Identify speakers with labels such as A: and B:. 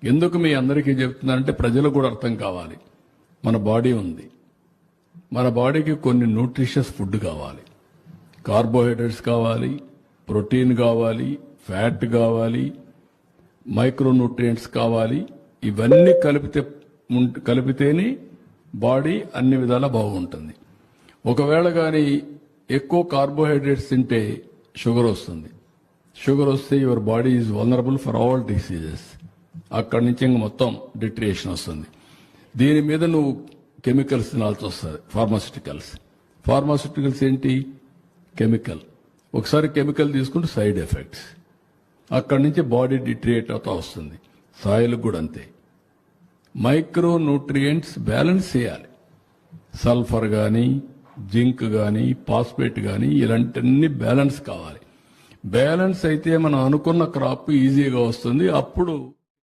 A: ఎందుకు మీ అందరికీ చెప్తున్నానంటే ప్రజలకు కూడా అర్థం కావాలి. మన బాడీ ఉంది, మన బాడీకి కొన్ని న్యూట్రిషియస్ ఫుడ్ కావాలి. కార్బోహైడ్రేట్స్ కావాలి, ప్రోటీన్ కావాలి, ఫ్యాట్ కావాలి, మైక్రోన్యూట్రియంట్స్ కావాలి. ఇవన్నీ కలిపితేనే బాడీ అన్ని విధాలా బాగుంటుంది. ఒకవేళ కానీ ఎక్కువ కార్బోహైడ్రేట్స్ తింటే షుగర్ వస్తుంది. షుగర్ వస్తే your body is vulnerable for all diseases. అక్కడి నుంచి ఇంక మొత్తం డిట్రియేషన్ వస్తుంది. దీని మీద నువ్వు కెమికల్స్ తినాల్సి వస్తుంది. ఫార్మాస్యూటికల్స్ ఏంటి? కెమికల్. ఒకసారి కెమికల్ తీసుకుంటే సైడ్ ఎఫెక్ట్స్. అక్కడి నుంచి బాడీ డిట్రియేట్ అవుతా వస్తుంది. సాయిల్ కూడా అంతే. మైక్రో న్యూట్రియంట్స్ బ్యాలెన్స్ చేయాలి. సల్ఫర్ కానీ, జింక్ కానీ, ఫాస్ఫేట్ కానీ, ఇలాంటివన్నీ బ్యాలెన్స్ కావాలి. బ్యాలెన్స్ అయితే మనం అనుకున్న క్రాప్ ఈజీగా వస్తుంది. అప్పుడు